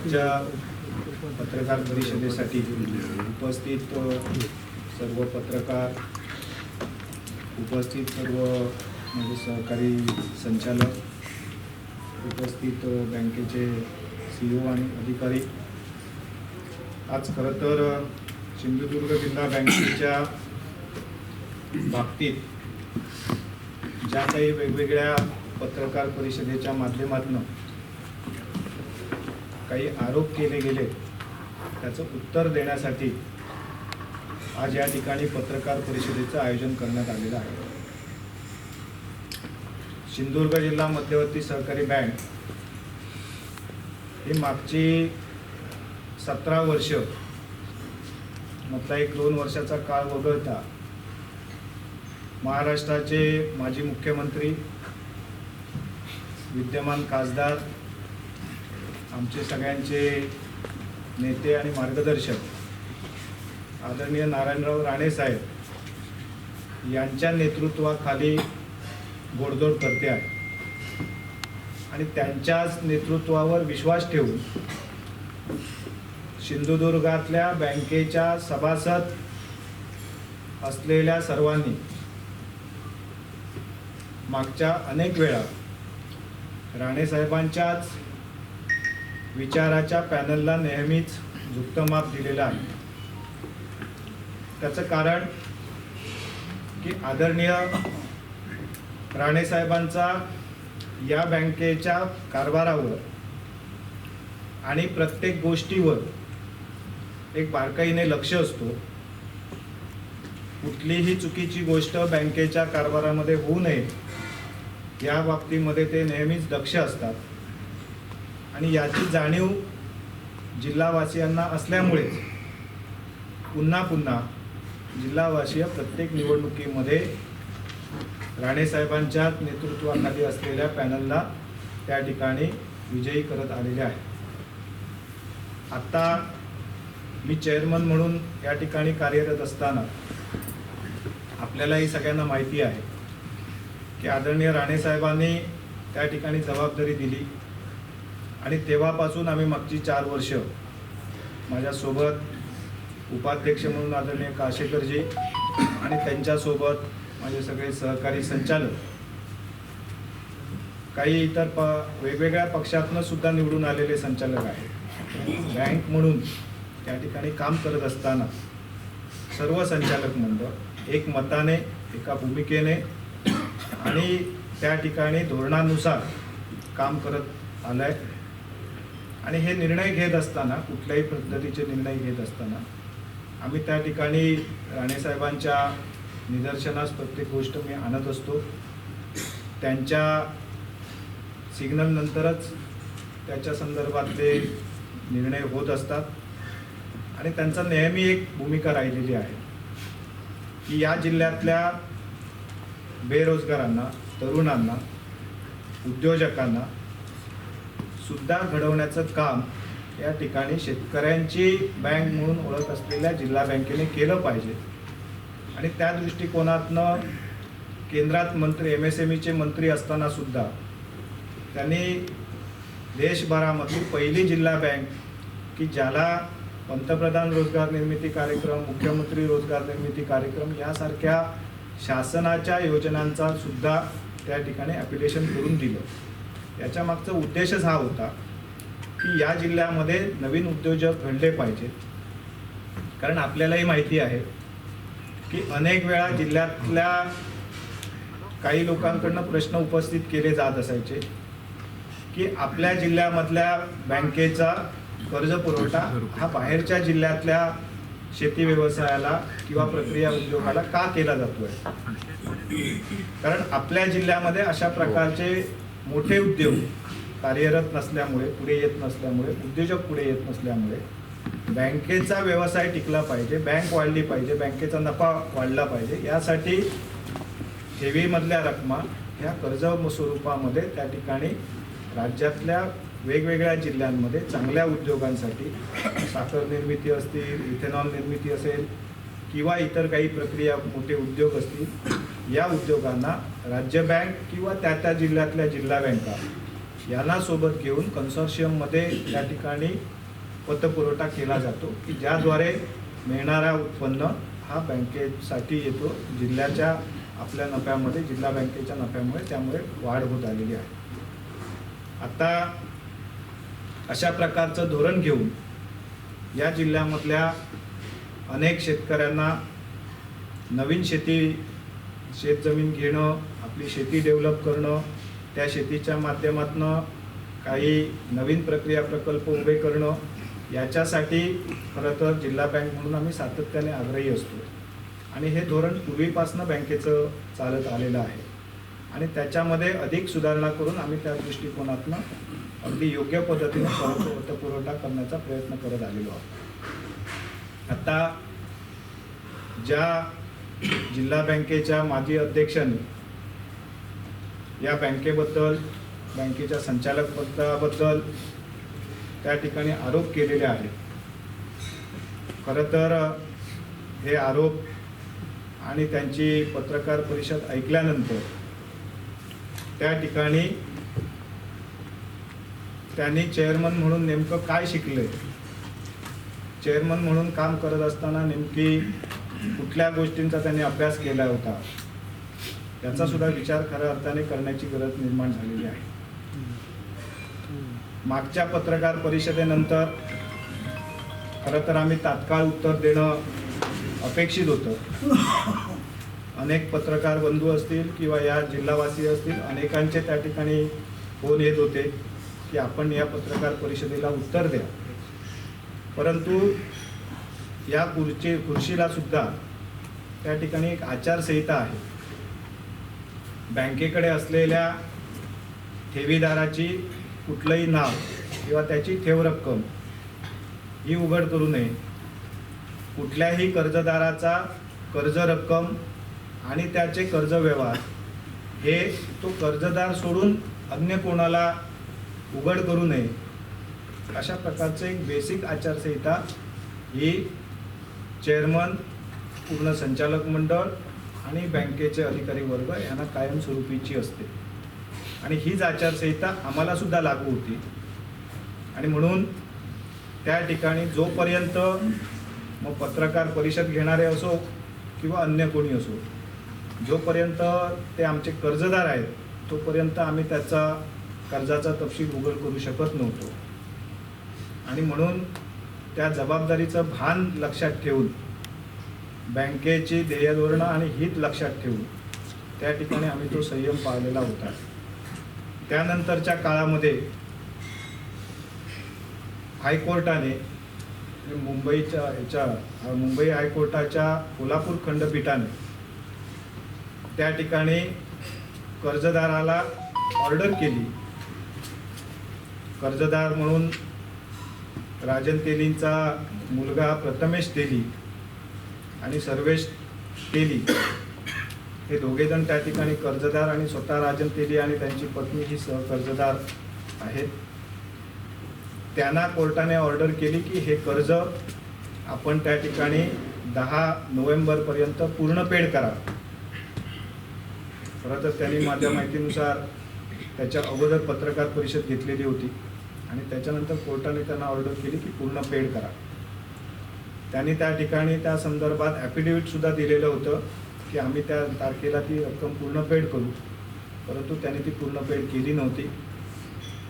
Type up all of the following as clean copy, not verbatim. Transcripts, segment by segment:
आजच्या पत्रकार परिषदेसाठी उपस्थित सर्व पत्रकार, उपस्थित सर्व म्हणजे सहकारी संचालक, उपस्थित बँकेचे CEO आणि अधिकारी, आज खरं तर सिंधुदुर्ग जिल्हा बँकेच्या बाबतीत ज्या काही वेगवेगळ्या पत्रकार परिषदेच्या माध्यमातून काही आरोप केले गेले त्याचं उत्तर देण्यासाठी आज या ठिकाणी पत्रकार परिषदेचं आयोजन करण्यात आलेलं आहे. सिंधुदुर्ग जिल्हा मध्यवर्ती सहकारी बँक ही मागची 17 वर्ष मधला 1-2 वर्षाचा काळ वगळता महाराष्ट्राचे माजी मुख्यमंत्री, विद्यमान खासदार, आमचे सगळ्यांचे नेते आणि मार्गदर्शक आदरणीय नारायणराव राणे साहेब यांच्या नेतृत्वाखाली घोडदौड करते आहे आणि त्यांच्याच नेतृत्वावर विश्वास ठेवून सिंधुदुर्गातल्या बँकेच्या सभासद असलेल्या सर्वांनी मागच्या अनेक वेळा राणे साहेबांच्याच विचाराच्या पॅनलला नेहमीच झुकतं माप दिलेलं आहे. त्याचं कारण की आदरणीय राणे साहेबांचा या बँकेच्या कारभारावर आणि प्रत्येक गोष्टीवर एक बारकाईने लक्ष असतो. कुठलीही चुकीची गोष्ट बँकेच्या कारभारामध्ये होऊ नये या बाबतीमध्ये ते नेहमीच दक्ष असतात आणि याची जाणीव जिल्हावासियांना असल्यामुळे पुन्हा पुन्हा जिल्हावासीय प्रत्येक निवडणुकीमध्ये राणे साहेबांच्या नेतृत्वाखाली असलेल्या पॅनलला त्या ठिकाणी विजयी करत आलेले आहे. आता मी चेअरमन म्हणून या ठिकाणी कार्यरत असताना आपल्यालाही सगळ्यांना माहिती आहे की आदरणीय राणे साहेबांनी त्या ठिकाणी जबाबदारी दिली आणि तेव्हापासून आम्ही मागची 4 वर्ष माझ्यासोबत उपाध्यक्ष म्हणून आदरणीय काशेकरजी आणि त्यांच्यासोबत माझे सगळे सहकारी संचालक, काही इतर वेगवेगळ्या पक्षातनं सुद्धा निवडून आलेले संचालक आहेत. बँक म्हणून त्या ठिकाणी काम करत असताना सर्व संचालक मंडळ एक मताने, एका भूमिकेने आणि त्या ठिकाणी धोरणानुसार काम करत आलंय. आणि हे निर्णय घेत असताना, कुठल्याही पद्धतीचे निर्णय घेत असताना आम्ही त्या ठिकाणी राणेसाहेबांच्या निदर्शनास प्रत्येक गोष्ट मी आणत असतो. त्यांच्या सिग्नल नंतरच त्याच्या संदर्भातले निर्णय होत असतात आणि त्यांचा नेहमी एक भूमिका राहिलेली आहे की या जिल्ह्यातल्या बेरोजगारांना, तरुणांना, उद्योजकांना सुद्धा घडवण्याचं काम या ठिकाणी शेतकऱ्यांची बँक म्हणून ओळख असलेल्या जिल्हा बँकेने केलं पाहिजे. आणि त्या दृष्टिकोनातनं केंद्रात मंत्री, MSMEचे मंत्री असताना सुद्धा त्यांनी देशभरामधली पहिली जिल्हा बँक की ज्याला पंतप्रधान रोजगार निर्मिती कार्यक्रम, मुख्यमंत्री रोजगार निर्मिती कार्यक्रम यासारख्या शासनाच्या योजनांचा सुद्धा त्या ठिकाणी ॲप्लिकेशन करून दिलं. याच्या मागचा उद्देशच हा होता की या जिल्ह्यामध्ये नवीन उद्योजक घडले पाहिजेत. कारण आपल्यालाही माहिती आहे की अनेक वेळा जिल्ह्यातल्या काही लोकांकडनं प्रश्न उपस्थित केले जात असायचे की आपल्या जिल्ह्यामधल्या बँकेचा कर्ज पुरवठा हा बाहेरच्या जिल्ह्यातल्या शेती व्यवसायाला किंवा प्रक्रिया उद्योगाला का केला जातोय. कारण आपल्या जिल्ह्यामध्ये अशा प्रकारचे मोठे उद्योग कार्यरत नसल्यामुळे, पुढे येत नसल्यामुळे, उद्योजक पुढे येत नसल्यामुळे बँकेचा व्यवसाय टिकला पाहिजे, बँक वाढली पाहिजे, बँकेचा नफा वाढला पाहिजे. यासाठी ठेवीमधल्या रकमा ह्या कर्ज स्वरूपामध्ये त्या ठिकाणी राज्यातल्या वेगवेगळ्या जिल्ह्यांमध्ये चांगल्या उद्योगांसाठी, साखर निर्मिती असतील, इथेनॉल निर्मिती असेल किंवा इतर काही प्रक्रिया मोठे उद्योग असतील, या उद्योगांना राज्य बँक किंवा त्या जिल्ह्यातल्या जिल्हा बँका यांना सोबत घेऊन कन्सोर्शियममध्ये त्या ठिकाणी पतपुरवठा केला जातो की ज्याद्वारे मिळणारा उत्पन्न हा बँकेसाठी येतो. जिल्ह्याच्या आपल्या नफ्यामध्ये, जिल्हा बँकेच्या नफ्यामुळे त्यामुळे वाढ होत आलेली आहे. आता अशा प्रकारचं धोरण घेऊन या जिल्ह्यामधल्या अनेक शेतकऱ्यांना नवीन शेतजमीन घेणं, आपली शेती डेव्हलप करणं, त्या शेतीच्या माध्यमातून काही नवीन प्रक्रिया प्रकल्प उभे करणं, याच्यासाठी खरं तर जिल्हा बँक म्हणून आम्ही सातत्याने आग्रही असतो. आणि हे धोरण पूर्वीपासून बँकेचं चालत आलेलं आहे आणि त्याच्यामध्ये अधिक सुधारणा करून आम्ही त्या दृष्टिकोनातून अगदी योग्य पद्धतीने पतपुरवठा करण्याचा प्रयत्न करत आलेलो आहोत. आता ज्या जिल्हा बँकेच्या माजी अध्यक्षांनी या बँकेबद्दल, बँकेच्या संचालक पदाबद्दल त्या ठिकाणी आरोप केलेले आहेत. खरं तर हे आरोप आणि त्यांची पत्रकार परिषद ऐकल्यानंतर त्या ठिकाणी त्यांनी चेअरमन म्हणून नेमकं काय शिकले, चेअरमन म्हणून काम करत असताना नेमकी कुठल्या गोष्टींचा त्यांनी अभ्यास केला होता, याचा सुद्धा विचार खऱ्या अर्थाने करण्याची गरज निर्माण झालेली आहे. मागच्या पत्रकार परिषदेनंतर खरं तर आम्ही तात्काळ उत्तर देणं अपेक्षित होतं. अनेक पत्रकार बंधू असतील किंवा या जिल्हावासी असतील, अनेकांचे त्या ठिकाणी फोन येत होते की आपण या पत्रकार परिषदेला उत्तर द्या. परंतु या खुर्चीला सुद्धा त्या ठिकाणी एक आचारसंहिता आहे. बँकेकडे असलेल्या ठेवीदाराची कुठलंही नाव किंवा त्याची ठेव रक्कम ही उघड करू नये. कुठल्याही कर्जदाराचा कर्ज रक्कम आणि त्याचे कर्ज व्यवहार हे तो कर्जदार सोडून अन्य कोणाला उघड करू नये, अशा प्रकारचं एक बेसिक आचारसंहिता ही चेअरमन, पूर्ण संचालक मंडळ आणि बँकेचे अधिकारी वर्ग यांना कायमस्वरूपीची असते. आणि हीच आचारसंहिता आम्हाला सुद्धा लागू होती. आणि म्हणून त्या ठिकाणी जोपर्यंत मग पत्रकार परिषद घेणारे असो किंवा अन्य कोणी असो, जोपर्यंत ते आमचे कर्जदार आहेत तोपर्यंत आम्ही त्याचा कर्जाचा तपशील उघड करू शकत नव्हतो. आणि म्हणून त्या जबाबदारीचं भान लक्षात ठेवून, बँकेची ध्येयधोरणं आणि हित लक्षात ठेवून त्या ठिकाणी आम्ही तो संयम पाळलेला होता. त्यानंतरच्या काळामध्ये हायकोर्टाने, मुंबई हायकोर्टाच्या कोल्हापूर खंडपीठाने त्या ठिकाणी कर्जदाराला ऑर्डर केली. कर्जदार म्हणून राजन तेलींचा मुलगा प्रथमेश तेली आणि सर्वेश तेली हे दोघेजण त्या ठिकाणी कर्जदार आणि स्वतः राजन तेली आणि त्यांची पत्नी ही सहकर्जदार आहेत. त्यांना कोर्टाने ऑर्डर केली की हे कर्ज आपण त्या ठिकाणी 10 नोव्हेंबरपर्यंत पूर्ण पेड करा. खरं तर त्यांनी माझ्या माहितीनुसार त्याच्या अगोदर पत्रकार परिषद घेतलेली होती आणि त्याच्यानंतर कोर्टाने त्यांना ऑर्डर केली की पूर्ण पेड करा. त्यांनी त्या ठिकाणी त्या संदर्भात ॲफिडेव्हिटसुद्धा दिलेलं होतं की आम्ही त्या तारखेला ती रक्कम पूर्ण पेड करू, परंतु त्यांनी ती पूर्ण पेड केली नव्हती.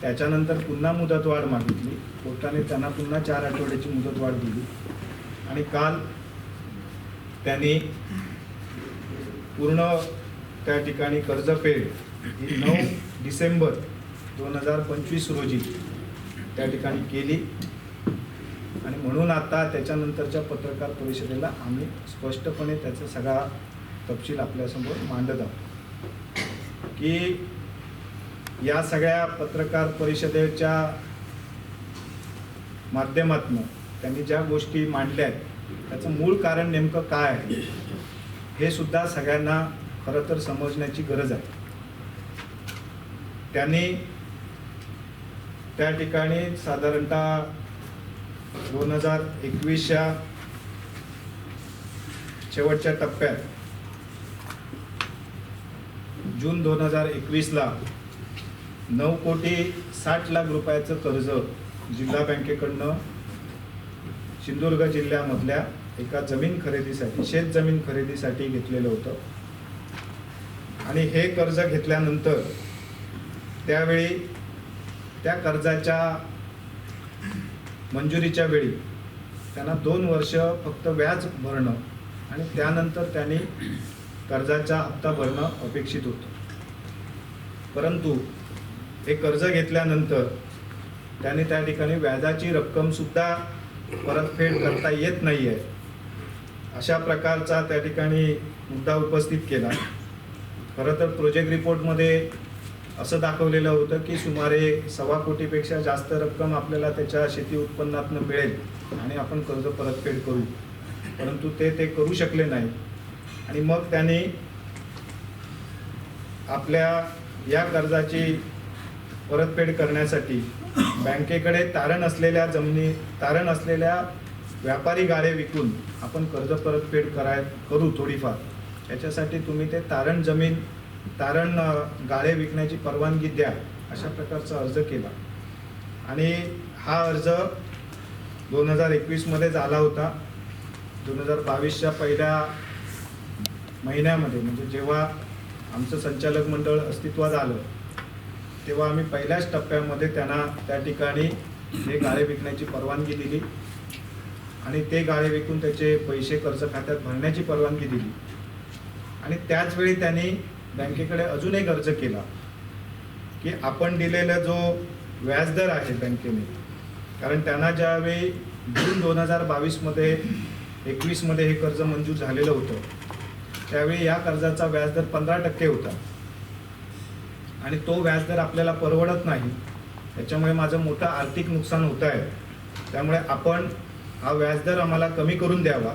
त्याच्यानंतर पुन्हा मुदतवाढ मागितली. कोर्टाने त्यांना पुन्हा 4 आठवड्याची मुदतवाढ दिली आणि काल त्यांनी पूर्ण त्या ठिकाणी कर्जफेड ही 9 डिसेंबर 2025 रोजी त्या ठिकाणी केली. आणि म्हणून आता त्याच्यानंतरच्या पत्रकार परिषदेला आम्ही स्पष्टपणे त्याचा सगळा तपशील आपल्यासमोर मांडत आहोत की या सगळ्या पत्रकार परिषदेच्या माध्यमातून त्यांनी ज्या गोष्टी मांडल्या आहेत त्याचं मूळ कारण नेमकं काय आहे हे सुद्धा सगळ्यांना खरं तर समजण्याची गरज आहे. त्यांनी त्या ठिकाणी साधारणतः 2021च्या शेवटच्या टप्प्यात जून 2021ला 9,60,00,000 रुपयाचं कर्ज जिल्हा बँकेकडनं सिंधुदुर्ग जिल्ह्यामधल्या एका जमीन खरेदीसाठी, शेत जमीन खरेदीसाठी घेतलेलं होतं. आणि हे कर्ज घेतल्यानंतर त्यावेळी त्या कर्जाच्या मंजुरीच्या वेळी त्यांना 2 वर्ष फक्त व्याज भरणं आणि त्यानंतर त्यांनी कर्जाचा हप्ता भरणं अपेक्षित होतं. परंतु हे कर्ज घेतल्यानंतर त्यांनी त्या ठिकाणी व्याजाची रक्कमसुद्धा परतफेड करता येत नाही आहे, अशा प्रकारचा त्या ठिकाणी मुद्दा उपस्थित केला. खरं तर प्रोजेक्ट रिपोर्टमध्ये असं दाखवलेलं होतं की सुमारे 1.25 कोटीपेक्षा जास्त रक्कम आपल्याला त्याच्या शेती उत्पन्नातून मिळेल आणि आपण कर्ज परतफेड करू, परंतु ते करू शकले नाही. आणि मग त्यांनी आपल्या या कर्जाची परतफेड करण्यासाठी बँकेकडे तारण असलेल्या व्यापारी गाळे विकून आपण कर्ज परतफेड करू थोडीफार, याच्यासाठी तुम्ही ते तारण गाळे विकण्याची परवानगी द्या, अशा प्रकारचा अर्ज केला. आणि हा अर्ज 2021 झाला होता. 2022च्या पहिल्या महिन्यामध्ये, म्हणजे जेव्हा आमचं संचालक मंडळ अस्तित्वात आलं तेव्हा आम्ही पहिल्याच टप्प्यामध्ये त्यांना त्या ठिकाणी हे गाळे विकण्याची परवानगी दिली आणि ते गाळे विकून त्याचे पैसे कर्ज खात्यात भरण्याची परवानगी दिली. आणि त्याचवेळी त्यांनी बँकेकडे अजून एक अर्ज केला की आपण दिलेला जो व्याजदर आहे बँकेने, कारण त्यांना ज्यावेळी जून 2022मध्ये 21मध्ये हे कर्ज मंजूर झालेलं होतं, त्यावेळी या कर्जाचा व्याजदर 15% होता आणि तो व्याजदर आपल्याला परवडत नाही, त्याच्यामुळे माझं मोठं आर्थिक नुकसान होत आहे, त्यामुळे आपण हा व्याजदर आम्हाला कमी करून द्यावा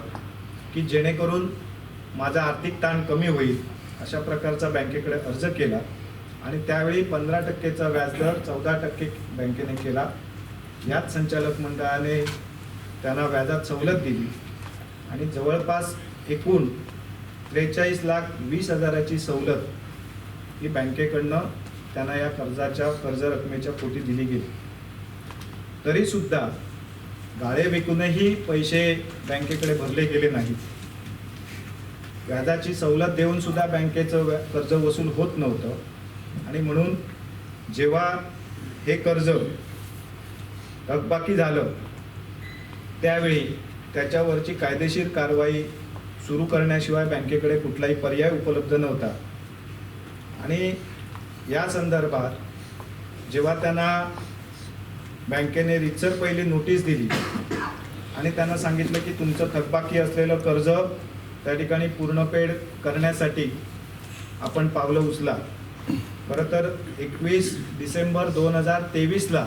की जेणेकरून माझा आर्थिक ताण कमी होईल, अशा प्रकारचा बँकेकडे अर्ज केला. आणि त्यावेळी 15%चा व्याजदर 14% बँकेने केला. याच संचालक मंडळाने त्यांना व्याजात सवलत दिली आणि जवळपास एकूण 43,20,000ची सवलत ही बँकेकडनं त्यांना या कर्ज रकमेच्या पोटी दिली गेली. तरीसुद्धा गाळे विकूनही पैसे बँकेकडे भरले गेले नाहीत. व्याजाची सवलत देऊन सुद्धा बँकेचं कर्ज वसूल होत नव्हतं आणि म्हणून जेव्हा हे कर्ज थकबाकी झालं त्यावेळी त्याच्यावरची कायदेशीर कारवाई सुरू करण्याशिवाय बँकेकडे कुठलाही पर्याय उपलब्ध नव्हता. आणि या संदर्भात जेव्हा त्यांना बँकेने रीतसर पहिली नोटीस दिली आणि त्यांना सांगितलं की तुमचं थकबाकी असलेलं कर्ज त्या ठिकाणी पूर्णफेड करण्यासाठी आपण पावलं उचला. खरं तर 21 डिसेंबर 2023ला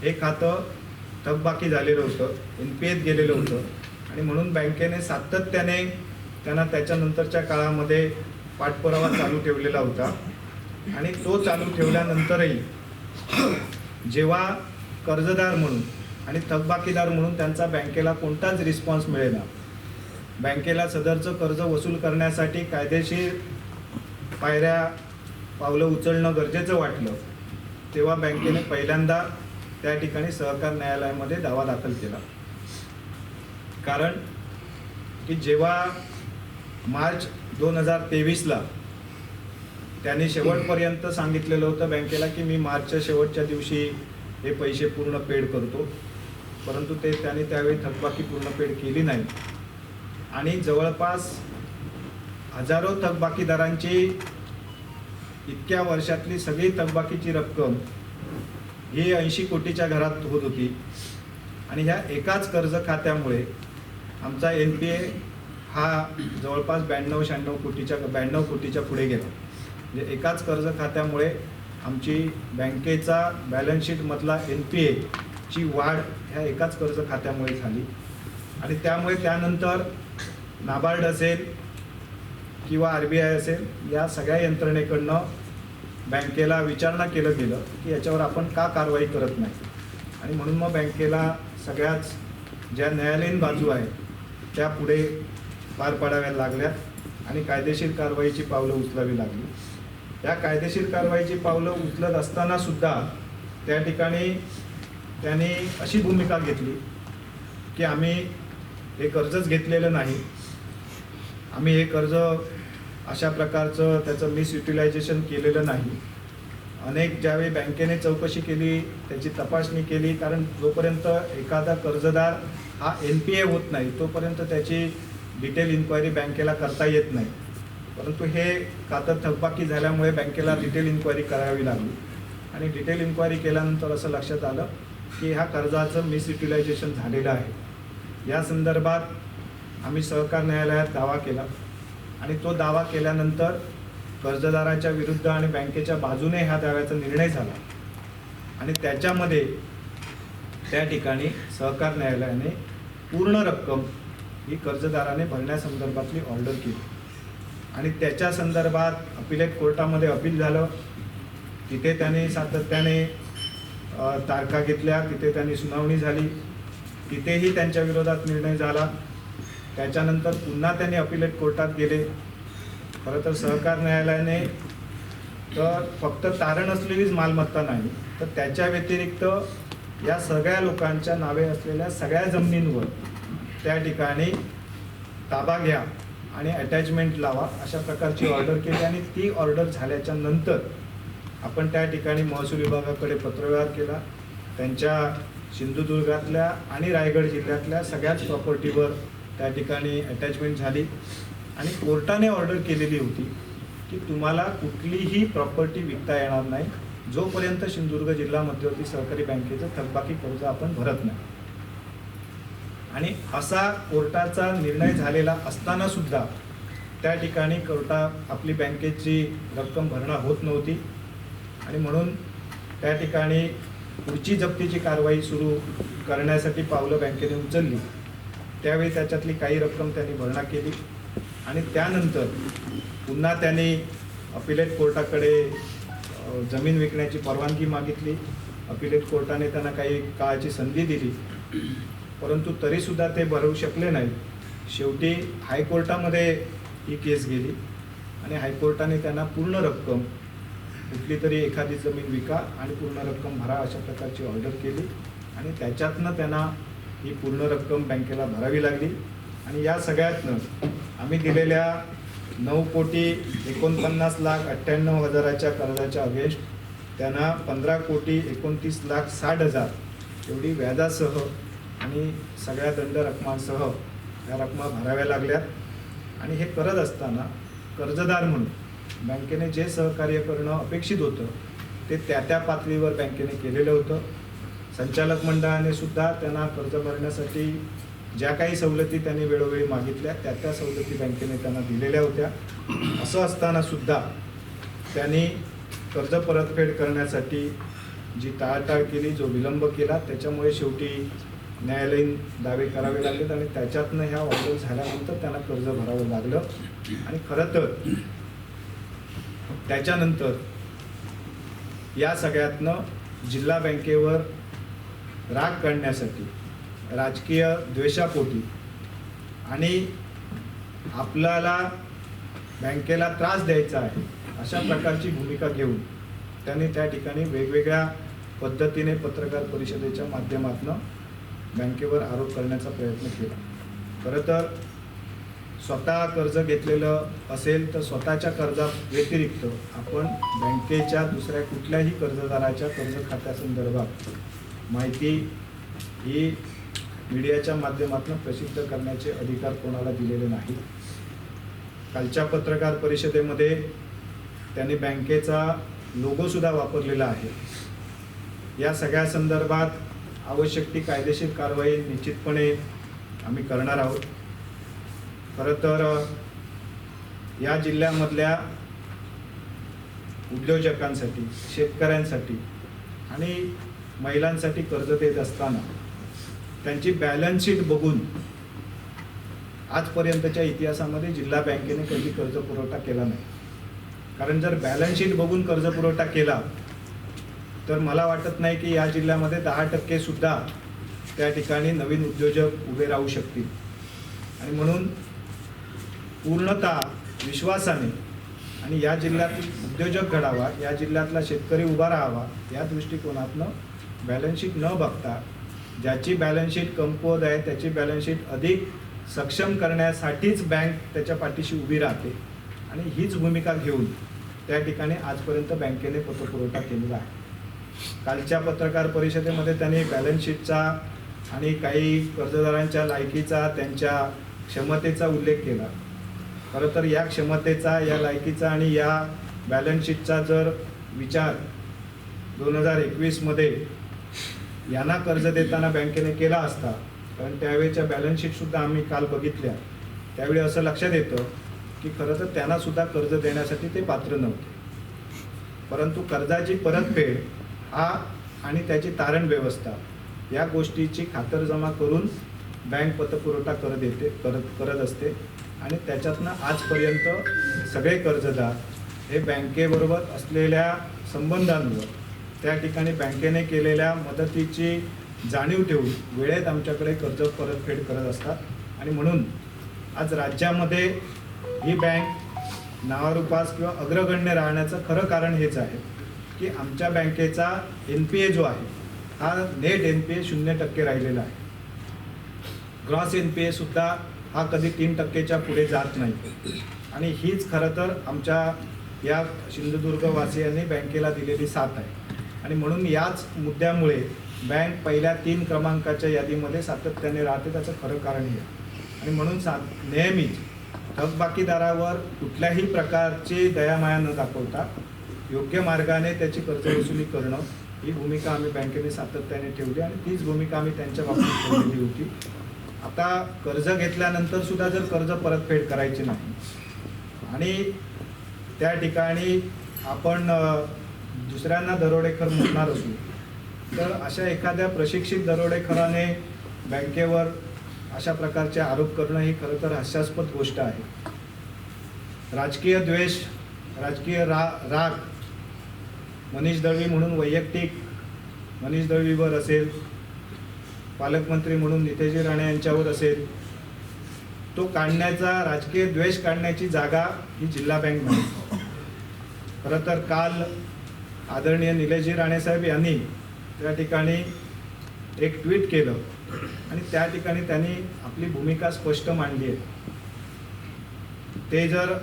हे खातं थकबाकी झालेलं होतं, NPAत गेलेलं होतं आणि म्हणून बँकेने सातत्याने त्यांना त्याच्यानंतरच्या काळामध्ये पाठपुरावा चालू ठेवलेला होता. आणि तो चालू ठेवल्यानंतरही जेव्हा कर्जदार म्हणून आणि थकबाकीदार म्हणून त्यांचा बँकेला कोणताच रिस्पॉन्स मिळेना, बँकेला सदरचं कर्ज वसूल करण्यासाठी कायदेशीर पावलं उचलणं गरजेचं वाटलं, तेव्हा बँकेने पहिल्यांदा त्या ठिकाणी सहकार न्यायालयामध्ये दावा दाखल केला. कारण की जेव्हा मार्च 2023ला त्यांनी शेवटपर्यंत सांगितलेलं होतं बँकेला की मी मार्चच्या शेवटच्या दिवशी हे पैसे पूर्ण पेड करतो, परंतु त्यांनी त्यावेळी थकबाकी पूर्ण पेड केली नाही. आणि जवळपास हजारो थकबाकीदारांची इतक्या वर्षातली सगळी थकबाकीची रक्कम ही 80 कोटीच्या घरात होत होती. आणि ह्या एकाच कर्ज खात्यामुळे आमचा NPA हा जवळपास 92 कोटीच्या पुढे गेला. म्हणजे एकाच कर्ज खात्यामुळे आमची बँकेचा बॅलन्स शीटमधला NPA ची वाढ ह्या एकाच कर्ज खात्यामुळे झाली. आणि त्यामुळे त्यानंतर नाबार्ड असेल किंवा RBI असेल, या सगळ्या यंत्रणेकडनं बँकेला विचारणा केलं गेलं की याच्यावर आपण का कारवाई करत नाही. आणि म्हणून मग बँकेला सगळ्याच ज्या न्यायालयीन बाजू आहेत त्या पुढे पार पाडाव्या लागल्या आणि कायदेशीर कारवाईची पावलं उचलावी लागली. या कायदेशीर कारवाईची पावलं उचलत असताना सुद्धा त्या ठिकाणी त्यांनी अशी भूमिका घेतली की आम्ही हे कर्जच घेतलेलं नाही, आम्ही हे कर्ज अशा प्रकारचं त्याचं मिसयुटिलायझेशन केलेलं नाही. अनेक ज्यावेळी बँकेने चौकशी केली, त्याची तपासणी केली, कारण जोपर्यंत एखादा कर्जदार हा NPA होत नाही तोपर्यंत त्याची डिटेल इन्क्वायरी बँकेला करता येत नाही. परंतु हे खातं थकबाकी झाल्यामुळे बँकेला डिटेल इन्क्वायरी करावी लागली आणि डिटेल इन्क्वायरी केल्यानंतर असं लक्षात आलं की ह्या कर्जाचं मिसयुटिलायझेशन झालेलं आहे. या संदर्भात आम्ही सहकार न्यायालयात दावा केला आणि तो दावा केल्यानंतर कर्जदाराच्या विरुद्ध आणि बँकेच्या बाजूने ह्या दाव्याचा निर्णय झाला आणि त्याच्यामध्ये त्या ठिकाणी सहकार न्यायालयाने पूर्ण रक्कम ही कर्जदाराने भरण्यासंदर्भातली ऑर्डर केली आणि त्याच्या संदर्भात अपिलेट कोर्टामध्ये अपील झालं. तिथे त्यांनी सातत्याने तारखा घेतल्या, तिथे त्यांनी सुनावणी झाली, तिथेही त्यांच्या विरोधात निर्णय झाला. त्याच्यानंतर पुन्हा त्यांनी अपिलेट कोर्टात गेले. खरं तर सहकार न्यायालयाने तर फक्त तारण असलेलीच मालमत्ता नाही तर त्याच्या व्यतिरिक्त या सगळ्या लोकांच्या नावे असलेल्या सगळ्या जमिनींवर त्या ठिकाणी ताबा घ्या आणि अटॅचमेंट लावा अशा प्रकारची ऑर्डर केली आणि ती ऑर्डर झाल्याच्या नंतर आपण त्या ठिकाणी महसूल विभागाकडे पत्रव्यवहार केला. त्यांच्या सिंधुदुर्गातल्या आणि रायगड जिल्ह्यातल्या सगळ्याच प्रॉपर्टीवर त्या ठिकाणी अटॅचमेंट झाली आणि कोर्टाने ऑर्डर केलेली होती की तुम्हाला कुठलीही प्रॉपर्टी विकता येणार नाही जोपर्यंत सिंधुदुर्ग जिल्हा मध्यवर्ती सहकारी बँकेचं थकबाकी कर्ज आपण भरत नाही. आणि असा कोर्टाचा निर्णय झालेला असताना सुद्धा त्या ठिकाणी आपली बँकेची रक्कम भरणा होत नव्हती आणि म्हणून त्या ठिकाणी पुढची जप्तीची कारवाई सुरू करण्यासाठी पावलं बँकेने उचलली. त्यावेळी त्याच्यातली काही रक्कम त्यांनी भरणा केली आणि त्यानंतर पुन्हा त्यांनी अपिलेट कोर्टाकडे जमीन विकण्याची परवानगी मागितली. अपिलेट कोर्टाने त्यांना काही काळाची संधी दिली परंतु तरीसुद्धा ते भरवू शकले नाही. शेवटी हायकोर्टामध्ये ही केस गेली आणि हायकोर्टाने त्यांना पूर्ण रक्कम कुठली तरी एखादी जमीन विका आणि पूर्ण रक्कम भरा अशा प्रकारची ऑर्डर केली आणि त्याच्यातनं त्यांना ही पूर्ण रक्कम बँकेला भरावी लागली. आणि या सगळ्यातनं आम्ही दिलेल्या 9,49,98,000 कर्जाच्या अगेन्स्ट त्यांना 15,29,60,000 एवढी व्याजासह आणि सगळ्या दंड रकमांसह या रकमा भराव्या लागल्यात. आणि हे करत असताना कर्जदार म्हणून बँकेने जे सहकार्य करणं अपेक्षित होतं ते त्या पातळीवर बँकेने केलेलं होतं. संचालक मंडळाने सुद्धा त्यांना कर्ज भरण्यासाठी ज्या काही सवलती त्यांनी वेळोवेळी मागितल्या त्या सवलती बँकेने त्यांना दिलेल्या होत्या. असं असताना सुद्धा त्यांनी कर्ज परतफेड करण्यासाठी जी टाळाटाळ केली, जो विलंब केला, त्याच्यामुळे शेवटी न्यायालयीन दावे करावे लागलेत आणि त्याच्यातनं ह्या ऑर्डर झाल्यानंतर त्यांना कर्ज भरावं लागलं. आणि खरं तर त्याच्यानंतर या सगळ्यातनं जिल्हा बँकेवर राग काढण्यासाठी राजकीय द्वेषापोटी आणि आपल्याला बँकेला त्रास द्यायचा आहे अशा प्रकारची भूमिका घेऊन त्यांनी त्या ठिकाणी वेगवेगळ्या पद्धतीने पत्रकार परिषदेच्या माध्यमातून बँकेवर आरोप करण्याचा प्रयत्न केला. खरं तर स्वतः कर्ज घेतलेलं असेल तर स्वतःच्या कर्जा व्यतिरिक्त आपण बँकेच्या दुसऱ्या कुठल्याही कर्जदाराच्या कर्ज खात्यासंदर्भात माहिती ही मीडियाच्या माध्यमातून प्रसिद्ध करण्याचे अधिकार कोणाला दिलेले नाही. कालच्या पत्रकार परिषदेमध्ये त्यांनी बँकेचा लोगोसुद्धा वापरलेला आहे. या सगळ्या संदर्भात आवश्यक ती कायदेशीर कारवाई निश्चितपणे आम्ही करणार आहोत. खरं तर या जिल्ह्यामधल्या उद्योजकांसाठी, शेतकऱ्यांसाठी आणि महिलांसाठी कर्ज देत असताना त्यांची बॅलन्स शीट बघून आजपर्यंतच्या इतिहासामध्ये जिल्हा बँकेने कधी कर्ज पुरवठा केला नाही. कारण जर बॅलन्स शीट बघून कर्ज पुरवठा केला तर मला वाटत नाही की या जिल्ह्यामध्ये 10% सुद्धा त्या ठिकाणी नवीन उद्योजक उभे राहू शकतील. आणि म्हणून पूर्णतः विश्वासाने आणि या जिल्ह्यात उद्योजक घडावा, या जिल्ह्यातला शेतकरी उभा राहावा या दृष्टिकोनातनं बॅलन्स शीट न बघता ज्याची बॅलन्स शीट कमकुवत आहे त्याची बॅलन्स शीट अधिक सक्षम करण्यासाठीच बँक त्याच्या पाठीशी उभी राहते आणि हीच भूमिका घेऊन त्या ठिकाणी आजपर्यंत बँकेने पतपुरवठा केलेला आहे. कालच्या पत्रकार परिषदेमध्ये त्यांनी बॅलन्स शीटचा आणि काही कर्जदारांच्या लायकीचा त्यांच्या क्षमतेचा उल्लेख केला. खरं तर या क्षमतेचा, या लायकीचा आणि या बॅलन्स शीटचा जर विचार 2021मध्ये यांना कर्ज देताना बँकेने केला असता, कारण त्यावेळेच्या बॅलन्स शीटसुद्धा आम्ही काल बघितल्या, त्यावेळी असं लक्षात येतं की खरं तर त्यांनासुद्धा कर्ज देण्यासाठी ते पात्र नव्हते. परंतु कर्जाची परतफेड हा आणि त्याची तारण व्यवस्था या गोष्टीची खातरजमा करून बँक पतपुरवठा करत असते आणि त्याच्यातनं आजपर्यंत सगळे कर्जदार हे बँकेबरोबर असलेल्या संबंधांवर, त्या ठिकाणी बँकेने केलेल्या मदतीची जाणीव ठेवून वेळेत आमच्याकडे कर्ज परतफेड करत असतात. आणि म्हणून आज राज्यामध्ये ही बँक नावारूपास किंवा अग्रगण्य राहण्याचं खरं कारण हेच आहे की आमच्या बँकेचा NPA जो आहे हा नेट NPA 0% राहिलेला आहे. ग्रॉस NPA सुद्धा हा कधी 3%च्या पुढे जात नाही. आणि हीच खरं तर आमच्या या सिंधुदुर्गवासियांनी बँकेला दिलेली साथ आहे. आणि म्हणून याच मुद्द्यामुळे बँक पहिल्या 3 क्रमांकाच्या यादीमध्ये सातत्याने राहते. त्याचं खरं कारण हे आहे. आणि म्हणून नेहमीच थकबाकीदारावर कुठल्याही प्रकारची दयामाया न दाखवता योग्य मार्गाने त्याची कर्जवसुली करणं ही भूमिका आम्ही बँकेने सातत्याने ठेवली आणि तीच भूमिका आम्ही त्यांच्या बाबतीत ठेवलेली होती. आता कर्ज घेतल्यानंतर सुद्धा जर कर्ज परतफेड करायची नाही आणि त्या ठिकाणी आपण दुसऱ्यांना दरोडेखोर म्हणणार असू, तर अशा एखाद्या प्रशिक्षित दरोडेखोराने बँकेवर अशा प्रकारचे आरोप करणं ही खरं तर हास्यास्पद गोष्ट आहे. राजकीय द्वेष, राजकीय राग मनीष दळवी म्हणून वैयक्तिक मनीष दळवीवर असेल, पालकमंत्री म्हणून नितेशजी राणे यांच्यावर असेल, तो काढण्याचा, राजकीय द्वेष काढण्याची जागा ही जिल्हा बँक नाही. खरं तर काल आदरणीय निलेशजी राणेसाहेब यांनी त्या ठिकाणी एक ट्विट केलं आणि त्या ठिकाणी त्यांनी आपली भूमिका स्पष्ट मांडली आहे. ते जर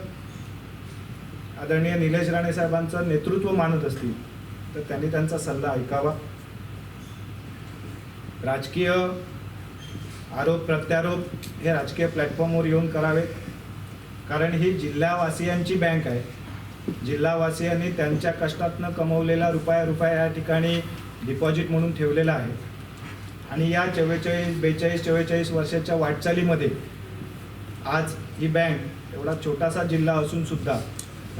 आदरणीय निलेश राणे साहेबांचं नेतृत्व मानत असतील तर त्यांनी त्यांचा सल्ला ऐकावा. राजकीय आरोप प्रत्यारोप हे राजकीय प्लॅटफॉर्मवर येऊन करावेत, कारण ही जिल्हावासियांची बँक आहे. जिल्हावासियांनी त्यांच्या कष्टातनं कमवलेला रुपया या ठिकाणी डिपॉझिट म्हणून ठेवलेला आहे. आणि या 42-43 वर्षाच्या वाटचालीमध्ये आज ही बँक एवढा छोटासा जिल्हा असून सुद्धा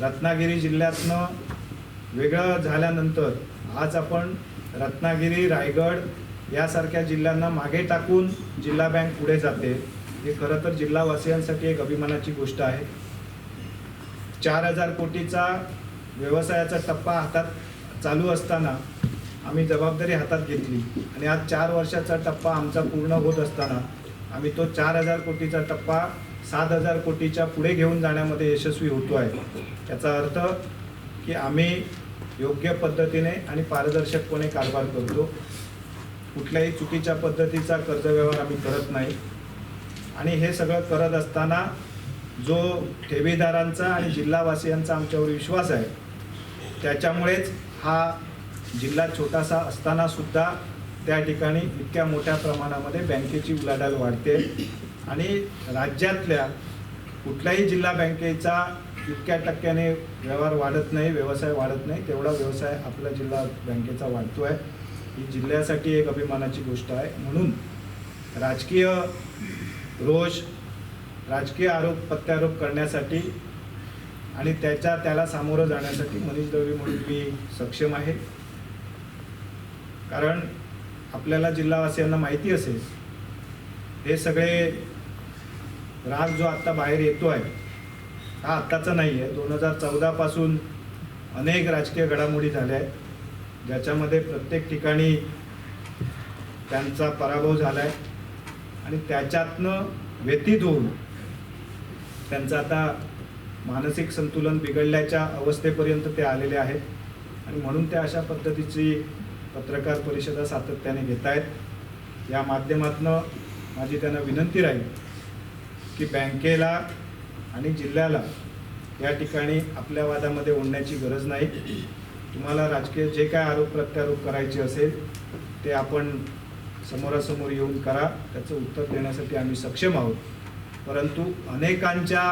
रत्नागिरी जिल्ह्यातनं वेगळं झाल्यानंतर आज आपण रत्नागिरी, रायगड यासारख्या जिल्ह्यांना मागे टाकून जिल्हा बँक पुढे जाते. हे खरं तर जिल्हावासियांसाठी एक अभिमानाची गोष्ट आहे. 4000 कोटीचा व्यवसायाचा टप्पा हातात चालू असताना आम्ही जबाबदारी हातात घेतली आणि आज 4 वर्षाचा टप्पा आमचा पूर्ण होत असताना आम्ही तो 4000 कोटीचा टप्पा 7000 कोटीच्या पुढे घेऊन जाण्यामध्ये यशस्वी होतो आहे. याचा अर्थ की आम्ही योग्य पद्धतीने आणि पारदर्शकपणे कारभार करतो. कुठल्याही चुकीच्या पद्धतीचा कर्जव्यवहार आम्ही करत नाही. आणि हे सगळं करत असताना जो ठेवीदारांचा आणि जिल्हावासियांचा आमच्यावर विश्वास आहे, त्याच्यामुळेच हा जिल्हा छोटासा असताना सुद्धा त्या ठिकाणी इतक्या मोठ्या प्रमाणामध्ये बँकेची उलाढाल वाढते. आणि राज्यातल्या कुठल्याही जिल्हा बँकेचा इतक्या टक्क्याने व्यवहार वाढत नाही, व्यवसाय वाढत नाही, तेवढा व्यवसाय आपला जिल्हा बँकेचा वाढतो आहे. ही जिल्ह्यासाठी एक अभिमानाची गोष्ट आहे. म्हणून राजकीय रोष, राजकीय आरोप प्रत्यारोप करण्यासाठी आणि त्याला सामोरं जाण्यासाठी मनीष दळवी म्हणून मी सक्षम आहे. कारण आपल्याला जिल्हावासियांना माहिती असेल, हे सगळे राग जो आत्ता बाहेर येतो आहे हा आत्ताचा नाही आहे. 2014 पासून अनेक राजकीय घडामोडी झाल्या आहेत, ज्याच्यामध्ये प्रत्येक ठिकाणी त्यांचा पराभव झाला आहे आणि त्याच्यातनं व्यथित होऊन त्यांचं आता मानसिक संतुलन बिघडल्याच्या अवस्थेपर्यंत ते आलेले आहेत. आणि म्हणून ते अशा पद्धतीची पत्रकार परिषदा सातत्याने घेत आहेत. या माध्यमातून माझी त्यांना विनंती राहील की बँकेला आणि जिल्ह्याला या ठिकाणी आपल्या वादामध्ये ओढण्याची गरज नाही. तुम्हाला राजकीय जे काय आरोप प्रत्यारोप करायचे असेल ते आपण समोरासमोर येऊन करा, त्याचं उत्तर देण्यासाठी आम्ही सक्षम आहोत. परंतु अनेकांच्या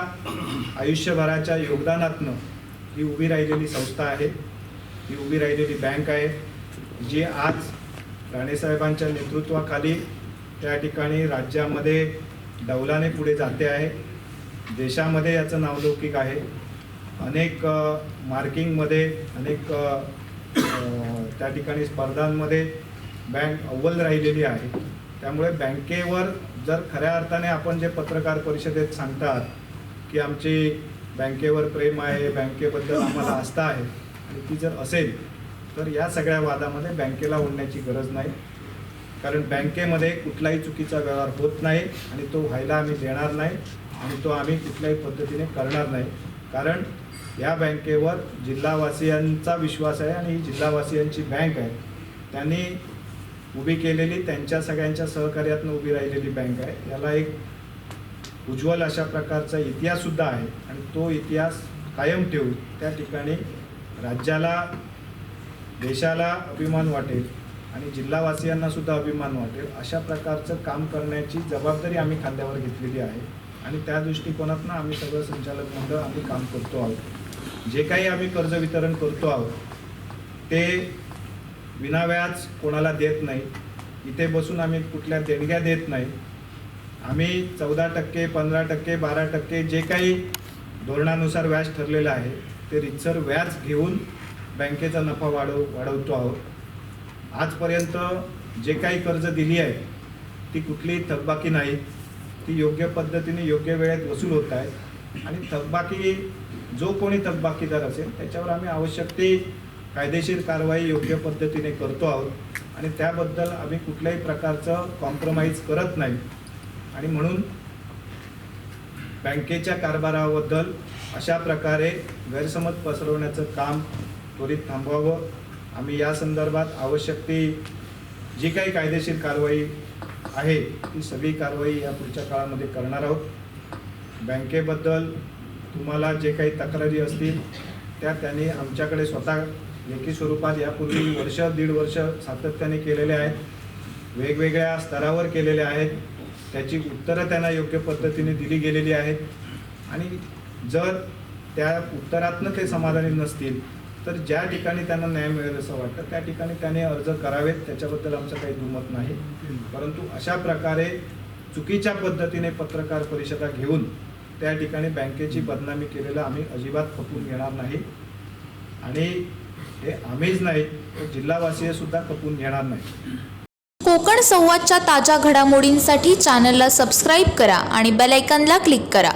आयुष्यभराच्या योगदानातनं ही उभी राहिलेली संस्था आहे, ही उभी राहिलेली बँक आहे, जी आज राणेसाहेबांच्या नेतृत्वाखाली त्या ठिकाणी राज्यामध्ये डौलाने पुढे जाते आहे. देशामध्ये याचं नावलौकिक आहे. अनेक मार्किंगमध्ये अनेक त्या ठिकाणी स्पर्धांमध्ये बँक अव्वल राहिलेली आहे. त्यामुळे बँकेवर जर खऱ्या अर्थाने आपण जे पत्रकार परिषदेत सांगतात की आमची बँकेवर प्रेम आहे, बँकेबद्दल आम्हाला आस्था आहे, आणि ती जर असेल तर या सगळ्या वादामध्ये बँकेला ओढण्याची गरज नाही. कारण बँकेमध्ये कुठलाही चुकीचा व्यवहार होत नाही आणि तो व्हायला आम्ही देणार नाही आणि तो आम्ही कुठल्याही पद्धतीने करणार नाही. कारण या बँकेवर जिल्हावासियांचा विश्वास आहे आणि ही जिल्हावासियांची बँक आहे. त्यांनी उभी केलेली, त्यांच्या सगळ्यांच्या सहकार्यातून उभी राहिलेली बँक आहे. याला एक उज्ज्वल अशा प्रकारचा इतिहाससुद्धा आहे आणि तो इतिहास कायम ठेवून त्या ठिकाणी राज्याला, देशाला अभिमान वाटेल आणि जिल्हावासियांनासुद्धा अभिमान वाटेल अशा प्रकारचं काम करण्याची जबाबदारी आम्ही खांद्यावर घेतलेली आहे. आणि त्या दृष्टिकोनातून आम्ही सगळं संचालक मंडळ आम्ही काम करतो आहोत. जे काही आम्ही कर्ज वितरण करतो आहोत ते विनाव्याज कोणाला देत नाही. इथे बसून आम्ही कुठल्या देणग्या देत नाही. आम्ही 14%, 15%, 12% जे काही धोरणानुसार व्याज ठरलेलं आहे ते रितसर व्याज घेऊन बँकेचा नफा वाढवतो आहोत. आजपर्यंत जे काही कर्ज दिली आहे ती कुठलीही थकबाकी नाही, ती योग्य पद्धतीने योग्य वेळेत वसूल होत आहे. आणि थकबाकी जो कोणी थकबाकीदार असेल त्याच्यावर आम्ही आवश्यक ती कायदेशीर कारवाई योग्य पद्धतीने करतो आहोत आणि त्याबद्दल आम्ही कुठल्याही प्रकारचं कॉम्प्रोमाइज करत नाही. आणि म्हणून बँकेच्या कारभाराबद्दल अशा प्रकारे गैरसमज पसरवण्याचं काम त्वरित थांबवावं. आम्ही या संदर्भात आवश्यक ती जी काही कायदेशीर कारवाई आहे ती सगळी कारवाई या पुढच्या काळामध्ये करणार आहोत. बँकेबद्दल तुम्हाला जे काही तक्रारी असतील त्या त्यांनी आमच्याकडे स्वतः लेखी स्वरूपात यापूर्वी वर्ष, दीड वर्ष सातत्याने केलेले आहेत, वेगवेगळ्या स्तरावर केलेले आहेत. त्याची उत्तरं त्यांना योग्य पद्धतीने दिली गेलेली आहेत. आणि जर त्या उत्तरातनं ते समाधानी नसतील तर ज्या ठिकाणी त्यांना न्याय मिळेल असं वाटतं त्या ठिकाणी त्याने अर्ज करावेत, त्याच्याबद्दल आमचं काही दुमत नाही. परंतु अशा प्रकारे चुकीच्या पद्धतीने पत्रकार परिषदा घेऊन त्या ठिकाणी बँकेची बदनामी केलेलं आम्ही अजिबात खपून घेणार नाही. आणि हे आम्हीच नाही तर जिल्हावासीय सुद्धा खपून घेणार नाही. कोकण संवादच्या ताज्या घडामोडींसाठी चॅनलला सबस्क्राईब करा आणि बेल आयकॉनला क्लिक करा.